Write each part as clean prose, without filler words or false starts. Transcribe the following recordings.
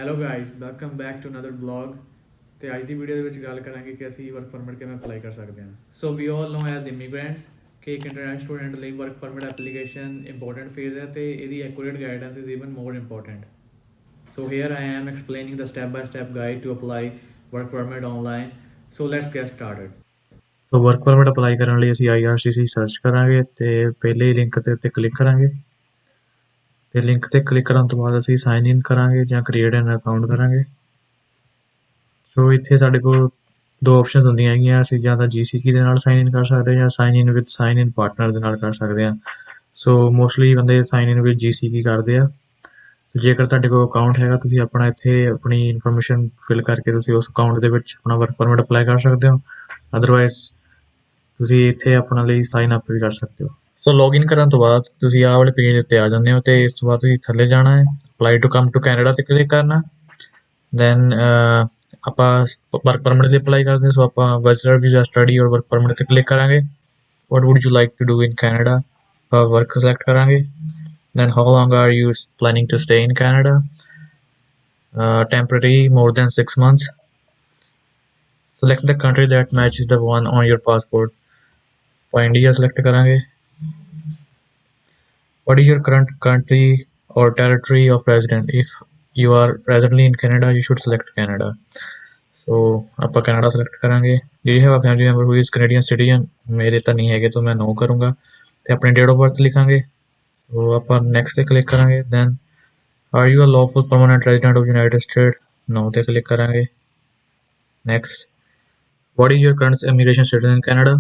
Hello guys, welcome back to another blog. ਤੇ ਅੱਜ ਦੀ video ਦੇ ਵਿੱਚ ਗੱਲ ਕਰਾਂਗੇ ਕਿ ਅਸੀਂ ਵਰਕ ਪਰਮਿਟ ਕਿਵੇਂ ਅਪਲਾਈ ਕਰ ਸਕਦੇ ਹਾਂ। ਸੋ ਵੀ ਆਲ ਨੋ ਐਜ਼ ਇਮੀਗ੍ਰੈਂਟਸ ਕਿ ਇੱਕ ਇੰਟਰਨੈਸ਼ਨਲ ਸਟੂਡੈਂਟ ਲਈ work permit application important phase ਹੈ ਤੇ ਇਹਦੀ accurate guidance is even more important. So here I am explaining the step-by-step guide to apply work permit online. So let's get started. So work permit apply ਕਰਨ ਲਈ ਅਸੀਂ IRCC search ਕਰਾਂਗੇ ਤੇ ਪਹਿਲੇ link ਦੇ ਉੱਤੇ ਕਲਿੱਕ ਕਰਾਂਗੇ ਤੇ ਲਿੰਕ ਤੇ ਕਲਿੱਕ ਕਰਨ ਤੋਂ ਬਾਅਦ ਅਸੀਂ ਸਾਈਨ ਇਨ ਕਰਾਂਗੇ ਜਾਂ ਕ੍ਰੀਏਟ ਐਨ ਅਕਾਊਂਟ ਕਰਾਂਗੇ। ਸੋ ਇੱਥੇ ਸਾਡੇ ਕੋਲ ਦੋ ਆਪਸ਼ਨਸ ਹੁੰਦੀਆਂ ਹੈਗੀਆਂ, ਅਸੀਂ ਜਾਂ ਤਾਂ GCK ਦੇ ਨਾਲ ਸਾਈਨ ਇਨ ਕਰ ਸਕਦੇ ਹਾਂ ਜਾਂ sign in with sign in partner ਦੇ ਨਾਲ ਕਰ ਸਕਦੇ ਹਾਂ। ਸੋ ਮੋਸਟਲੀ ਬੰਦੇ ਸਾਈਨ ਇਨ ਵਿਦ GCK ਕਰਦੇ ਆ। ਸੋ ਜੇਕਰ ਤੁਹਾਡੇ ਕੋਲ ਅਕਾਊਂਟ ਹੈਗਾ, ਤੁਸੀਂ ਆਪਣਾ ਇੱਥੇ ਆਪਣੀ ਇਨਫੋਰਮੇਸ਼ਨ ਫਿਲ ਕਰਕੇ ਤੁਸੀਂ ਉਸ ਅਕਾਊਂਟ ਦੇ ਵਿੱਚ ਆਪਣਾ ਵਰਕ ਪਰਮਿਟ ਅਪਲਾਈ ਕਰ ਸਕਦੇ ਹੋ। ਅਦਰਵਾਈਜ਼ ਤੁਸੀਂ ਇੱਥੇ ਆਪਣਾ ਲਈ ਸਾਈਨ ਅਪ ਵੀ ਕਰ ਸਕਦੇ ਹੋ। ਸੋ ਲੌਗਇਨ ਕਰਨ ਤੋਂ ਬਾਅਦ ਤੁਸੀਂ ਆਹ ਵਾਲੇ ਪੇਜ ਉੱਤੇ ਆ ਜਾਂਦੇ ਹੋ ਤੇ ਇਸ ਤੋਂ ਬਾਅਦ ਤੁਸੀਂ ਥੱਲੇ ਜਾਣਾ ਹੈ, apply to come to Canada ਤੇ ਕਲਿੱਕ ਕਰਨਾ। ਦੈਨ ਆਪਾਂ ਵਰਕ ਪਰਮਿਟ ਲਈ ਅਪਲਾਈ ਕਰਦੇ ਹਾਂ, ਸੋ ਆਪਾਂ bachelor visa study or work permit ਤੇ ਕਲਿੱਕ ਕਰਾਂਗੇ। What would you like to do in Canada, work select ਕਰਾਂਗੇ। Then how long are you planning to stay in Canada, temporary more than 6 months. Select the country that matches the one on your passport. ਆਪਾਂ India select ਕਰਾਂਗੇ। What is your current country or territory of residence? If you are presently in Canada, you should select Canada. So ਆਪਾਂ Canada select ਕਰਾਂਗੇ। Do you have a family member who is Canadian citizen? ਮੇਰੇ ਤਾਂ ਨਹੀਂ ਹੈਗੇ, ਤਾਂ ਮੈਂ ਨੋ ਕਰੂੰਗਾ ਤੇ ਆਪਣੀ ਡੇਟ ਆਫ ਬਰਥ ਲਿਖਾਂਗੇ। ਸੋ ਆਪਾਂ ਨੈਕਸਟ ਤੇ ਕਲਿੱਕ ਕਰਾਂਗੇ। Then are you a lawful permanent resident of United States? No ਤੇ ਕਲਿੱਕ ਕਰਾਂਗੇ। Next what is your current immigration status in Canada?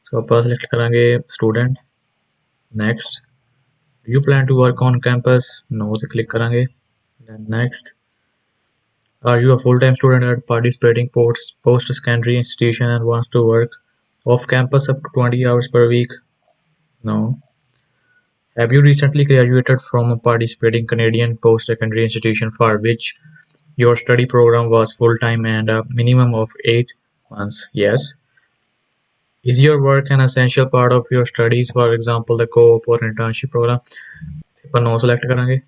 ਸੋ ਆਪਾਂ ਸਿਲੈਕਟ ਕਰਾਂਗੇ student. Next do you plan to work on campus? No ਤੇ click ਕਰਾਂਗੇ। then next are you a full-time student at participating post-secondary institution and wants to work off campus up to 20 hours per week? No. Have you recently graduated from a participating Canadian post-secondary institution for which your study program was full-time and a minimum of 8 months? Yes. Is your work an essential part of your studies, for example the co-op or internship program? ਆਪਾਂ no select ਕਰਾਂਗੇ।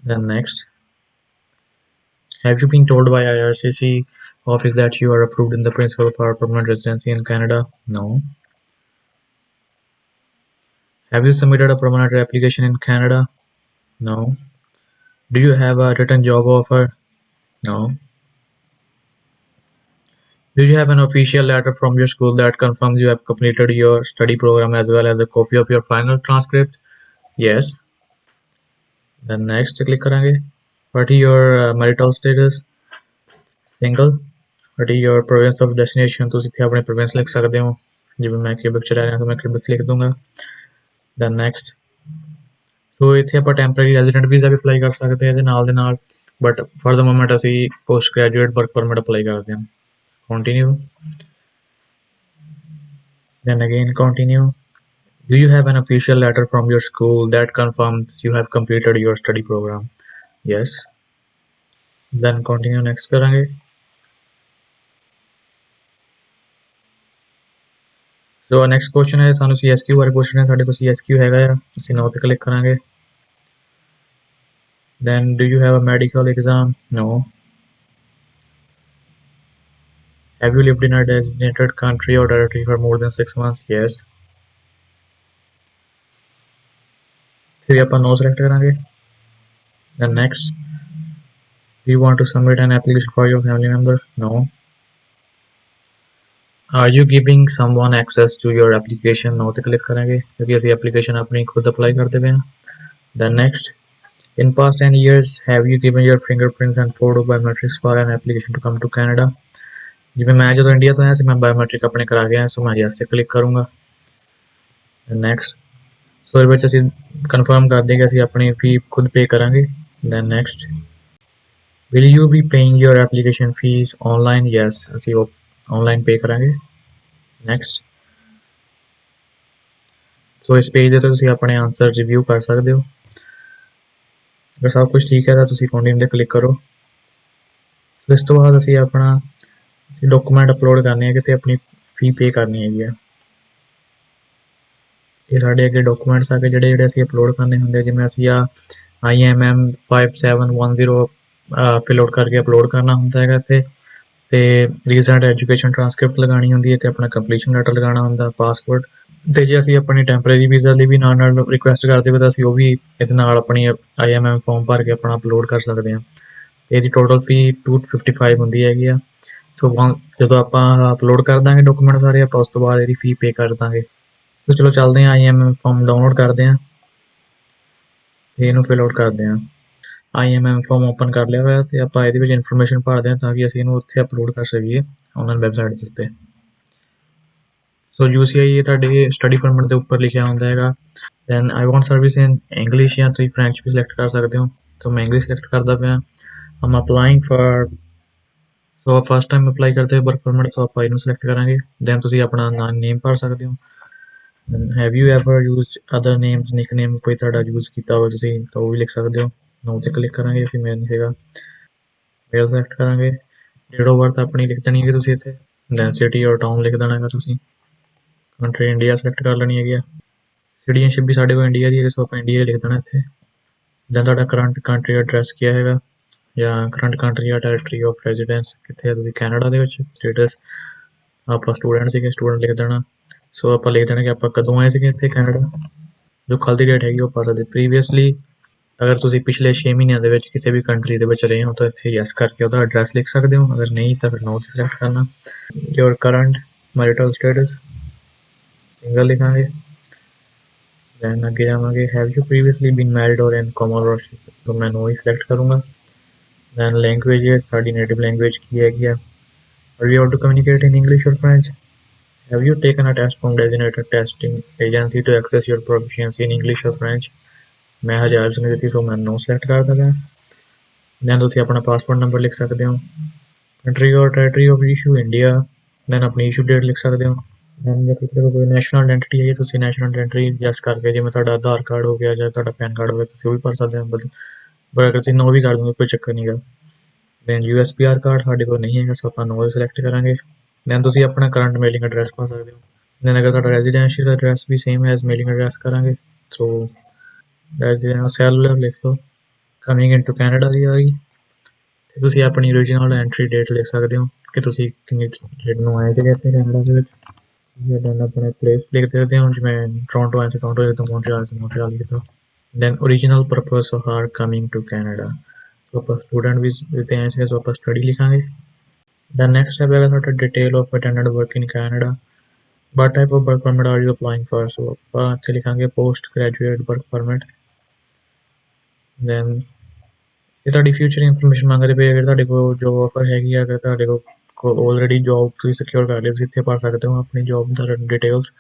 then next have you been told by IRCC office that you are approved in the principle for permanent residency in Canada? No. Have you submitted a permanent application in Canada? No. Do you have a written job offer? No. Do you have an official letter from your school that confirms you have completed your study program as well as a copy of your final transcript? Yes. Then next click करेंगे। What is your marital status? Single. What is your province of destination? ਤੁਸੀਂ ਇੱਥੇ ਆਪਣੇ province ਲਿਖ ਸਕਦੇ ਹੋ, ਜਿਵੇਂ ਮੈਂ cubic ਚ ਰਹਿ ਰਿਹਾ ਤਾਂ ਮੈਂ ਕਿਊਬਿਕ ਲਿਖ ਦੂੰਗਾ। Then next ਸੋ ਇੱਥੇ ਆਪਾਂ ਟੈਂਪਰੇਰੀ ਰੈਜ਼ੀਡੈਂਟ ਵੀਜ਼ਾ ਵੀ ਅਪਲਾਈ ਕਰ ਸਕਦੇ ਹਾਂ ਇਹਦੇ ਨਾਲ ਦੇ ਨਾਲ, ਬਟ ਫॉर द ਮੋਮੈਂਟ ਅਸੀਂ post graduate work permit apply ਕਰਦੇ ਹਾਂ। Continue. Then again continue. Do you have an official letter from your school that confirms you have completed your study program? Yes. Then continue next करेंगे। So next question है ਸਾਨੂੰ CSQ ਬਾਰੇ ਪੁੱਛਣਾ ਹੈ, ਸਾਡੇ ਕੋਲ CSQ ਹੈਗਾ ਆ, ਅਸੀਂ no ਤੇ ਕਲਿੱਕ ਕਰਾਂਗੇ। Then do you have a medical exam? No. Have you lived in a designated country or territory for more than 6 months? Yes. फिर ਆਪਾਂ no select ਕਰਾਂਗੇ। Then next do you want to submit an application for your family member? No. Are you giving someone access to your application? No ਤੇ click ਕਰਾਂਗੇ ਕਿਉਂਕਿ ਅਸੀਂ application ਆਪਣੀ ਖੁਦ apply ਕਰਦੇ ਪਏ ਹਾਂ। Then next in past 10 years have you given your fingerprints and photo biometrics for an application to come to Canada? ਜਿਵੇਂ ਮੈਂ ਜਦੋਂ ਇੰਡੀਆ ਤੋਂ ਆਇਆ ਸੀ ਮੈਂ ਬਾਇਓਮੈਟ੍ਰਿਕ ਆਪਣੇ ਕਰਾ ਗਿਆ, ਸੋ ਮੈਂ ਯੈਸ ਤੇ ਕਲਿੱਕ ਕਰੂੰਗਾ। ਨੈਕਸਟ ਸੋ ਇਹਦੇ ਵਿੱਚ ਅਸੀਂ ਕਨਫਰਮ ਕਰਦੇ ਕਿ ਅਸੀਂ ਆਪਣੀ ਫੀ ਖੁਦ ਪੇ ਕਰਾਂਗੇ। Then next will you be paying your application fees online? Yes ਅਸੀਂ ਉਹ ਆਨਲਾਈਨ ਪੇ ਕਰਾਂਗੇ। ਨੈਕਸਟ ਸੋ ਇਸ ਪੇਜ ਦੇ ਤੋਂ ਤੁਸੀਂ ਆਪਣੇ ਆਨਸਰ ਰਿਵਿਊ ਕਰ ਸਕਦੇ ਹੋ। ਅਗਰ ਸਭ ਕੁਝ ਠੀਕ ਹੈ ਤਾਂ ਤੁਸੀਂ ਕੰਟੀਨਿਊ ਤੇ ਕਲਿੱਕ ਕਰੋ। ਸੋ ਇਸ ਤੋਂ ਬਾਅਦ ਅਸੀਂ ਆਪਣਾ ਡਾਕੂਮੈਂਟ ਅਪਲੋਡ ਕਰਨੇ ਹੈ ਤੇ ਆਪਣੀ ਫੀ ਪੇ ਕਰਨੀ ਹੈਗੀ ਆ। ਇਹ ਸਾਡੇ ਅੱਗੇ ਡਾਕੂਮੈਂਟਸ ਆ ਕੇ ਜਿਹੜੇ ਅਸੀਂ ਅਪਲੋਡ ਕਰਨੇ ਹੁੰਦੇ, ਜਿਵੇਂ ਅਸੀਂ ਆ IMM 5710 ਫਿਲ ਆਊਟ ਕਰਕੇ ਅਪਲੋਡ ਕਰਨਾ ਹੁੰਦਾ ਹੈਗਾ ਇੱਥੇ। ਤੇ ਰੀਸੈਂਟ ਐਜੂਕੇਸ਼ਨ ਟ੍ਰਾਂਸਕ੍ਰਿਪਟ ਲਗਾਉਣੀ ਹੁੰਦੀ ਹੈ ਤੇ ਆਪਣਾ ਕੰਪਲੀਸ਼ਨ ਲੈਟਰ ਲਗਾਉਣਾ ਹੁੰਦਾ, ਪਾਸਪੋਰਟ। ਤੇ ਜੇ ਅਸੀਂ ਆਪਣੀ ਟੈਂਪਰੇਰੀ ਵੀਜ਼ਾ ਲਈ ਵੀ ਨਾਲ ਨਾਲ ਰਿਕੁਐਸਟ ਕਰਦੇ ਹੋ ਤਾਂ ਅਸੀਂ ਉਹ ਵੀ ਇਹਦੇ ਨਾਲ ਆਪਣੀ IMM ਫਾਰਮ ਭਰ ਕੇ ਆਪਣਾ ਅਪਲੋਡ ਕਰ ਸਕਦੇ ਹਾਂ। ਇਹਦੀ ਟੋਟਲ ਫੀ 255 ਹੁੰਦੀ ਹੈਗੀ ਆ। ਸੋ ਜਦੋਂ ਆਪਾਂ ਅਪਲੋਡ ਕਰ ਦਾਂਗੇ ਡਾਕੂਮੈਂਟ ਸਾਰੇ, ਆਪਾਂ ਉਸ ਤੋਂ ਬਾਅਦ ਇਹਦੀ ਫੀ ਪੇ ਕਰ ਦਾਂਗੇ। ਸੋ ਚਲੋ ਚੱਲਦੇ ਹਾਂ, IMM ਫਾਰਮ ਡਾਊਨਲੋਡ ਕਰਦੇ ਹਾਂ ਤੇ ਇਹਨੂੰ ਫਿਲ ਆਊਟ ਕਰਦੇ ਹਾਂ। IMM ਫਾਰਮ ਓਪਨ ਕਰ ਲਿਆ ਹੋਇਆ ਤੇ ਆਪਾਂ ਇਹਦੇ ਵਿੱਚ ਇਨਫੋਰਮੇਸ਼ਨ ਭਰਦੇ ਹਾਂ ਤਾਂ ਕਿ ਅਸੀਂ ਇਹਨੂੰ ਉੱਥੇ ਅਪਲੋਡ ਕਰ ਸਕੀਏ ਉਹਨਾਂ ਵੈਬਸਾਈਟ ਦੇ ਉੱਤੇ। ਸੋ UCI ਇਹ ਤੁਹਾਡੇ ਸਟੱਡੀ ਪਰਮਿਟ ਦੇ ਉੱਪਰ ਲਿਖਿਆ ਹੁੰਦਾ ਹੈਗਾ। Then I want service in English, ਜਾਂ ਤੁਸੀਂ ਫਰੈਂਚ ਵੀ ਸਿਲੈਕਟ ਕਰ ਸਕਦੇ ਹੋ। ਤਾਂ ਮੈਂ ਇੰਗਲਿਸ਼ ਸਿਲੈਕਟ ਕਰਦਾ ਪਿਆ। Am applying for, so first time apply ਕਰਦੇ ਹੋ ਵਰਕ ਪਰਮਿਟ, ਸੋ ਆਪਾਂ ਇਹਨੂੰ ਸਿਲੈਕਟ ਕਰਾਂਗੇ। ਦੈਨ ਤੁਸੀਂ ਆਪਣਾ ਨੇਮ ਭਰ ਸਕਦੇ ਹੋ। Have you ever used other names, nickname ਕੋਈ ਤੁਹਾਡਾ ਯੂਜ਼ ਕੀਤਾ ਹੋਵੇ ਤੁਸੀਂ ਤਾਂ ਉਹ ਵੀ ਲਿਖ ਸਕਦੇ ਹੋ। ਨੋ ਤੇ ਕਲਿੱਕ ਕਰਾਂਗੇ, ਫਿਰ ਮੇਲ ਨਹੀਂ ਹੈਗਾ। ਮੇਲ ਸਿਲੈਕਟ ਕਰਾਂਗੇ। ਡੇਟ ਆਫ ਬਰਥ ਆਪਣੀ ਲਿਖ ਦੇਣੀ ਹੈਗੀ ਤੁਸੀਂ ਇੱਥੇ। ਦੈਨ ਸਿਟੀ ਔਰ ਟਾਊਨ ਲਿਖ ਦੇਣਾ ਹੈਗਾ ਤੁਸੀਂ। ਕੰਟਰੀ ਇੰਡੀਆ ਸਿਲੈਕਟ ਕਰ ਲੈਣੀ ਹੈਗੀ ਆ। ਸਿਟੀਜ਼ਨਸ਼ਿਪ ਵੀ ਸਾਡੇ ਕੋਲ ਇੰਡੀਆ ਦੀ ਹੈ, ਸੋ ਆਪਾਂ ਇੰਡੀਆ ਲਿਖ ਦੇਣਾ ਇੱਥੇ। ਦੈਨ ਤੁਹਾਡਾ ਕਰੰਟ ਕੰਟਰੀ ਐਡਰੈਸ ਕੀ ਹੈਗਾ, ਜਾਂ ਕਰੰਟ ਕੰਟਰੀ ਜਾਂ ਟੈਰੀਟਰੀ ਆਫ ਰੈਜ਼ੀਡੈਂਸ ਕਿੱਥੇ ਹੈ, ਤੁਸੀਂ ਕੈਨੇਡਾ ਦੇ ਵਿੱਚ। ਸਟੇਟਸ ਆਪਾਂ ਸਟੂਡੈਂਟ ਸੀਗੇ, ਸਟੂਡੈਂਟ ਲਿਖ ਦੇਣਾ। ਸੋ ਆਪਾਂ ਲਿਖ ਦੇਣਾ ਕਿ ਆਪਾਂ ਕਦੋਂ ਆਏ ਸੀਗੇ ਇੱਥੇ ਕੈਨੇਡਾ। ਜੋ ਕੱਲ੍ਹ ਦੀ ਡੇਟ ਹੈਗੀ ਉਹ ਪਾ ਸਕਦੇ। ਪ੍ਰੀਵੀਅਸਲੀ ਅਗਰ ਤੁਸੀਂ ਪਿਛਲੇ 6 ਮਹੀਨਿਆਂ ਦੇ ਵਿੱਚ ਕਿਸੇ ਵੀ ਕੰਟਰੀ ਦੇ ਵਿੱਚ ਰਹੇ ਹੋ ਤਾਂ ਇੱਥੇ ਯੈਸ ਕਰਕੇ ਉਹਦਾ ਐਡਰੈਸ ਲਿਖ ਸਕਦੇ ਹੋ। ਅਗਰ ਨਹੀਂ ਤਾਂ ਫਿਰ ਨੋ ਸਿਲੈਕਟ ਕਰਨਾ। Your current marital status single ਲਿਖਾਂਗੇ। ਦੈਨ ਅੱਗੇ ਜਾਵਾਂਗੇ, have you previously been married or in commonwealth, ਤਾਂ ਮੈਂ ਨੋ ਹੀ ਸਿਲੈਕਟ ਕਰੂੰਗਾ। ਦੈਨ ਲੈਂਗੁਏਜ ਸਾਡੀ ਨੇਟਿਵ ਲੈਂਗੁਏਜ ਕੀ ਹੈਗੀ ਆ। Are you able to communicate in English or French. Have you taken a test from designated testing agency to access your proficiency in English or French? ਮੈਂ ਹਜੇ IELTS ਨਹੀਂ ਦਿੱਤੀ, ਸੋ ਮੈਂ ਨੋ select ਕਰ ਦਿੰਦਾ। ਦੈਨ ਤੁਸੀਂ ਆਪਣਾ ਪਾਸਪੋਰਟ ਨੰਬਰ ਲਿਖ ਸਕਦੇ ਹੋ। Country or territory of issue India. Then ਆਪਣੀ ਇਸ਼ੂ ਡੇਟ ਲਿਖ ਸਕਦੇ ਹੋ। ਦੈਨ ਜੇ ਕਿਸੇ ਕੋਲ ਕੋਈ ਨੈਸ਼ਨਲ ਆਇਡੈਂਟੀਟੀ ਹੈ, ਤੁਸੀਂ ਨੈਸ਼ਨਲ ਆਇਡੈਂਟੀਟੀ ਜੈਸ ਕਰਕੇ, ਜਿਵੇਂ ਤੁਹਾਡਾ ਆਧਾਰ ਕਾਰਡ ਹੋ ਗਿਆ ਜਾਂ ਤੁਹਾਡਾ ਪੈਨ ਕਾਰਡ ਹੋ ਗਿਆ, ਤੁਸੀਂ ਉਹ ਵੀ ਭਰ ਸਕਦੇ ਹੋ। ਬਟ ਅਗਰ ਤੁਸੀਂ ਨੋ ਵੀ ਕਰ ਦੋਗੇ ਕੋਈ ਚੱਕਰ ਨਹੀਂ ਗਾ। ਦੈਨ USPR ਕਾਰਡ ਸਾਡੇ ਕੋਲ ਨਹੀਂ ਹੈਗਾ, ਸੋ ਆਪਾਂ ਨੋ ਸਿਲੈਕਟ ਕਰਾਂਗੇ। ਦੈਨ ਤੁਸੀਂ ਆਪਣਾ ਕਰੰਟ ਮੇਲਿੰਗ ਐਡਰੈਸ ਪਾ ਸਕਦੇ ਹੋ। ਦੈਨ ਅਗਰ ਤੁਹਾਡਾ ਰੈਜ਼ੀਡੈਂਸ਼ੀਅਲ ਐਡਰੈਸ ਵੀ ਸੇਮ ਐਜ਼ ਮੇਲਿੰਗ ਐਡਰੈਸ ਕਰਾਂਗੇ। ਸੋ ਸੈਲੂਲਰ ਲਿਖ ਦਿਓ। ਕਮਿੰਗ ਇਨਟੂ ਕੈਨੇਡਾ ਦੀ ਆ ਗਈ। ਤੇ ਤੁਸੀਂ ਆਪਣੀ ਓਰੀਜਨਲ ਐਂਟਰੀ ਡੇਟ ਲਿਖ ਸਕਦੇ ਹੋ ਕਿ ਤੁਸੀਂ ਕਿੰਨੀ ਡੇਟ ਨੂੰ ਆਏ ਸੀਗੇ ਇੱਥੇ ਕੈਨੇਡਾ ਦੇ ਵਿੱਚ। ਦੈਨ ਆਪਣੇ ਪਲੇਸ ਲਿਖ ਸਕਦੇ ਹੋ, ਜਿਵੇਂ ਟੋਰਾਂਟੋ ਆਏ ਸੀ ਟੋਰਾਂਟੋ ਲਿਖ ਦਿਓ, ਮੋਂਟਰੀਅਲ ਸੀ ਮੋਂਟਰੀਅਲ ਲਿਖ ਦਿਓ। Then original purpose of our coming to Canada, so ਆਪਾਂ ਸਟੂਡੈਂਟ ਵੀ ਤੇ ਆਏ ਸੀਗੇ, ਸੋ ਆਪਾਂ ਸਟੱਡੀ ਲਿਖਾਂਗੇ। ਦੈਨ ਨੈਕਸਟ ਸਟੈਪ ਹੈਗਾ ਤੁਹਾਡਾ detail of attended work in Canada. What type of work permit are you applying for? So ਆਪਾਂ ਇੱਥੇ ਲਿਖਾਂਗੇ post graduate work permit. Then ਇਹ ਤੁਹਾਡੀ ਫਿਊਚਰ ਇਨਫੋਰਮੇਸ਼ਨ ਮੰਗਦੇ ਪਏ। ਅਗਰ ਤੁਹਾਡੇ ਕੋਲ ਜੋਬ ਆਫਰ ਹੈਗੀ ਆ, ਅਗਰ ਤੁਹਾਡੇ ਕੋਲ ਆਲਰੇਡੀ ਜੋਬ ਤੁਸੀਂ ਸਿਕਿਉਰ ਕਰ ਲਈ, ਤੁਸੀਂ ਇੱਥੇ ਭਰ ਸਕਦੇ ਹੋ ਆਪਣੀ ਜੋਬ ਦਾ ਡਿਟੇਲਸ।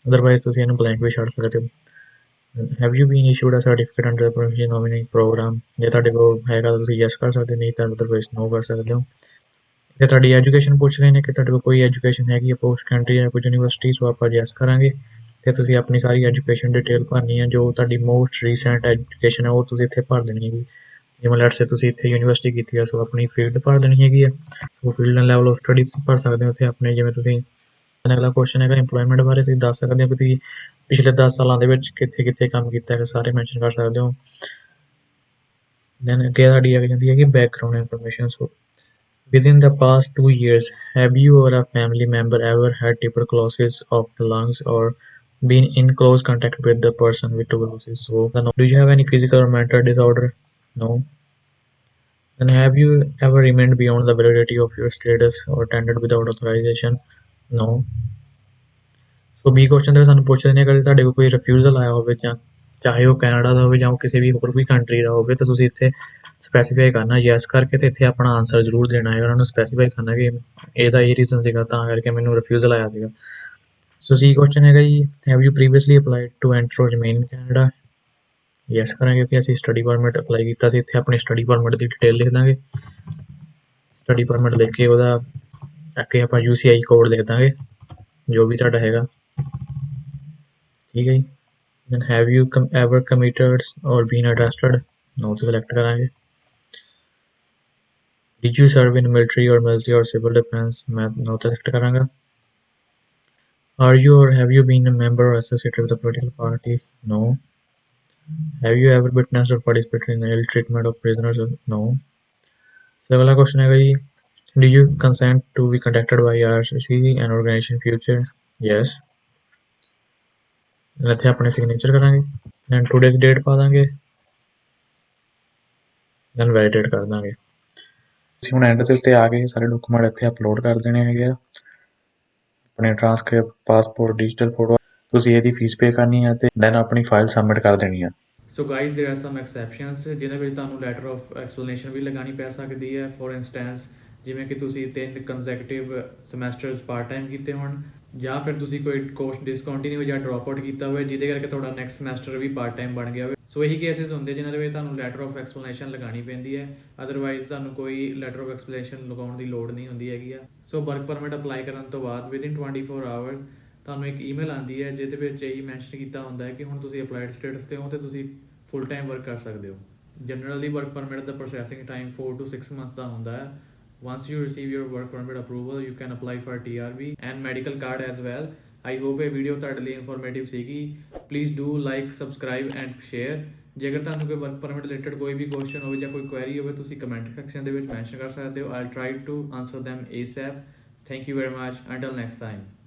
ਅਦਰਵਾਈਜ਼ ਤੁਸੀਂ ਇਹਨੂੰ ਬਲੈਂਕ ਵੀ ਛੱਡ ਸਕਦੇ ਹੋ। Have you been issued a certificate under professional nominee program. ਜੇ ਤੁਹਾਡੇ ਕੋਲ ਹੈਗਾ ਤਾਂ ਤੁਸੀਂ ਯੈਸ ਕਰ ਸਕਦੇ, ਨਹੀਂ ਤਾਂ ਅਦਰਵਾਈਜ਼ ਨੋ ਕਰ ਸਕਦੇ ਹੋ। ਜੇ ਤੁਹਾਡੀ ਐਜੂਕੇਸ਼ਨ ਪੁੱਛ ਰਹੇ ਨੇ ਕਿ ਤੁਹਾਡੇ ਕੋਲ ਕੋਈ ਐਜੂਕੇਸ਼ਨ ਹੈਗੀ ਹੈ ਪੋਸਟ ਕੰਟਰੀ ਜਾਂ ਕੋਈ ਯੂਨੀਵਰਸਿਟੀ, ਸੋ ਆਪਾਂ ਯੈਸ ਕਰਾਂਗੇ। ਤੇ ਤੁਸੀਂ ਆਪਣੀ ਸਾਰੀ ਐਜੂਕੇਸ਼ਨ ਡਿਟੇਲ ਭਰਨੀ ਹੈ, ਜੋ ਤੁਹਾਡੀ ਮੋਸਟ ਰੀਸੈਂਟ ਐਜੂਕੇਸ਼ਨ ਹੈ ਉਹ ਤੁਸੀਂ ਇੱਥੇ ਭਰ ਦੇਣੀ ਹੈਗੀ। ਜਿਵੇਂ ਲੈਟਸ ਸੇ ਤੁਸੀਂ ਇੱਥੇ ਯੂਨੀਵਰਸਿਟੀ ਕੀਤੀ ਹੈ, ਸੋ ਆਪਣੀ ਫੀਲਡ ਭਰ ਦੇਣੀ ਹੈਗੀ ਹੈ। So field and level of study ਤੁਸੀਂ ਭਰ ਸਕਦੇ ਹੋ ਇੱਥੇ ਆਪਣੇ, ਜਿਵੇਂ ਤੁਸੀਂ ਅਗਲਾ ਕੁਐਸਚਨ ਹੈਗਾ ਇੰਪਲੋਇਮੈਂਟ ਬਾਰੇ, ਤੁਸੀਂ ਦੱਸ ਸਕਦੇ ਹੋ ਕਿ ਤੁਸੀਂ ਪਿਛਲੇ 10 ਸਾਲਾਂ ਦੇ ਵਿੱਚ ਕਿੱਥੇ ਕਿੱਥੇ ਕੰਮ ਕੀਤਾ ਹੈ, ਸਾਰੇ ਮੈਂਸ਼ਨ ਕਰ ਸਕਦੇ ਹੋ। ਦੈਨ ਅੱਗੇ ਸਾਡੀ ਆ ਜਾਂਦੀ ਹੈਗੀ background information. So within the past 2 years, have you or a family member ever had tuberculosis of the lungs or been in close contact with the person with tuberculosis? So, do you have any physical or mental disorder? No. Then, have you ever remained beyond the validity of your status or attended without authorization? No. So B question ਦੇ ਸਾਨੂੰ ਪੁੱਛ ਰਹੇ ਨੇ ਕਿ ਤੁਹਾਡੇ ਕੋਲ ਕੋਈ refusal ਆਇਆ ਹੋਵੇ, ਜਾਂ ਚਾਹੇ ਉਹ ਕੈਨੇਡਾ ਦਾ ਹੋਵੇ ਜਾਂ ਉਹ ਕਿਸੇ ਵੀ ਹੋਰ ਕੋਈ ਕੰਟਰੀ ਦਾ ਹੋਵੇ, ਤਾਂ ਤੁਸੀਂ ਇੱਥੇ ਸਪੈਸੀਫਾਈ ਕਰਨਾ ਯੈਸ ਕਰਕੇ, ਤੇ ਇੱਥੇ ਆਪਣਾ ਆਨਸਰ ਜ਼ਰੂਰ ਦੇਣਾ ਹੈ। ਉਹਨਾਂ ਨੂੰ ਸਪੈਸੀਫਾਈ ਕਰਨਾ ਕਿ ਇਹਦਾ ਇਹ ਰੀਜ਼ਨ ਸੀਗਾ ਤਾਂ ਕਰਕੇ ਮੈਨੂੰ ਰਿਫਿਊਜ਼ਲ ਆਇਆ ਸੀਗਾ। ਸੋ ਸੀ ਕੁਐਸਚਨ ਹੈਗਾ ਜੀ, have you previously applied to enter or remain in Canada. Yes ਕਰਾਂਗੇ ਕਿ ਅਸੀਂ ਸਟੱਡੀ ਪਰਮਿਟ ਅਪਲਾਈ ਕੀਤਾ ਸੀ। ਇੱਥੇ ਆਪਣੀ ਸਟੱਡੀ ਪਰਮਿਟ ਦੀ ਡਿਟੇਲ ਲਿਖ ਦਾਂਗੇ। ਸਟੱਡੀ ਪਰਮਿਟ ਲਿਖ ਕੇ ਉਹਦਾ ਅੱਗੇ ਆਪਾਂ UCI ਕੋਡ ਲਿਖ ਦਾਂਗੇ ਜੋ ਵੀ ਤੁਹਾਡਾ ਹੈਗਾ, ਠੀਕ ਹੈ ਜੀ। Then have you ever committed or been arrested? No ਤੇ select ਕਰਾਂਗੇ। Did you serve in military or civil defense? ਮੈਂ no ਤੇ select ਕਰਾਂਗਾ। Are you or have you been a member or associated with a political party? No. Have you ever witnessed or participated in the ill treatment of prisoners? No. ਸੋ ਅਗਲਾ question ਹੈਗਾ ਜੀ, do you consent to be contacted by RCC and organization future? Yes. ਇੱਥੇ ਆਪਣੇ signature ਕਰਾਂਗੇ, then today's date ਪਾ ਦਾਂਗੇ, then validate ਕਰ ਦਾਂਗੇ। ਅਸੀਂ ਹੁਣ ਐਂਡ ਦੇ ਉੱਤੇ ਆ ਗਏ, ਸਾਰੇ ਡਾਕੂਮੈਂਟ ਇੱਥੇ ਅਪਲੋਡ ਕਰ ਦੇਣੇ ਹੈਗੇ ਆ, ਆਪਣੇ ਟ੍ਰਾਂਸਕ੍ਰਿਪਟ, ਪਾਸਪੋਰਟ, ਡਿਜੀਟਲ ਫੋਟੋ, ਤੁਸੀਂ ਇਹਦੀ ਫੀਸ ਪੇ ਕਰਨੀ ਹੈ ਤੇ ਦੈਨ ਆਪਣੀ ਫਾਈਲ ਸਬਮਿਟ ਕਰ ਦੇਣੀ ਆ। So guys there are some exceptions ਜਿਹਦੇ ਵਿੱਚ ਤੁਹਾਨੂੰ ਲੈਟਰ ਆਫ ਐਕਸਪਲੇਨੇਸ਼ਨ ਵੀ ਲਗਾਉਣੀ ਪੈ ਸਕਦੀ ਹੈ। ਫੋਰ ਇੰਸਟੈਂਸ ਜਿਵੇਂ ਕਿ ਤੁਸੀਂ 3 ਕੰਸੈਕਟਿਵ ਸਮੈਸਟਰਸ ਪਾਰਟ ਟਾਈਮ ਕੀਤੇ ਹੋਣ, ਜਾਂ ਫਿਰ ਤੁਸੀਂ ਕੋਈ ਕੋਰਸ ਡਿਸਕੰਟੀਨਿਊ ਜਾਂ ਡ੍ਰੌਪ ਆਊਟ ਕੀਤਾ ਹੋਵੇ ਜਿਹਦੇ ਕਰਕੇ ਤੁਹਾਡਾ ਨੈਕਸਟ ਸਮੈਸਟਰ ਵੀ ਪਾਰਟ ਟਾਈਮ ਬਣ ਗਿਆ ਹੋਵੇ। ਸੋ ਇਹੀ ਕੇਸਿਸ ਹੁੰਦੇ ਜਿਨ੍ਹਾਂ ਦੇ ਵਿੱਚ ਤੁਹਾਨੂੰ ਲੈਟਰ ਆਫ ਐਕਸਪਲੇਨੇਸ਼ਨ ਲਗਾਉਣੀ ਪੈਂਦੀ ਹੈ, ਅਦਰਵਾਈਜ਼ ਤੁਹਾਨੂੰ ਕੋਈ ਲੈਟਰ ਆਫ ਐਕਸਪਲੇਨੇਸ਼ਨ ਲਗਾਉਣ ਦੀ ਲੋੜ ਨਹੀਂ ਹੁੰਦੀ ਹੈਗੀ ਆ। ਸੋ ਵਰਕ ਪਰਮਿਟ ਅਪਲਾਈ ਕਰਨ ਤੋਂ ਬਾਅਦ ਵਿਦਿਨ 24 ਆਵਰਸ ਤੁਹਾਨੂੰ ਇੱਕ ਈਮੇਲ ਆਉਂਦੀ ਹੈ ਜਿਹਦੇ ਵਿੱਚ ਇਹੀ ਮੈਂਸ਼ਨ ਕੀਤਾ ਹੁੰਦਾ ਹੈ ਕਿ ਹੁਣ ਤੁਸੀਂ ਅਪਲਾਈਡ ਸਟੇਟਸ ਤੇ ਹੋ ਤੇ ਤੁਸੀਂ ਫੁੱਲ ਟਾਈਮ ਵਰਕ ਕਰ ਸਕਦੇ ਹੋ। Generally work permit the processing time 4 to 6 months ਦਾ ਹੁੰਦਾ ਹੈ। Once you receive your work permit approval, you can apply for TRB and medical card as well. I hope ਇਹ ਵੀਡੀਓ ਤੁਹਾਡੇ ਲਈ informative ਸੀਗੀ। Please do like, subscribe and share. ਜੇਕਰ ਤੁਹਾਨੂੰ ਕੋਈ work permit related ਕੋਈ ਵੀ ਕੁਐਸਚਨ ਹੋਵੇ ਜਾਂ ਕੋਈ ਕੁਐਰੀ ਹੋਵੇ, ਤੁਸੀਂ ਕਮੈਂਟ ਸੈਕਸ਼ਨ ਦੇ ਵਿੱਚ ਮੈਂਸ਼ਨ ਕਰ ਸਕਦੇ ਹੋ। I'll try to answer them ASAP. Thank you very much. Until next time.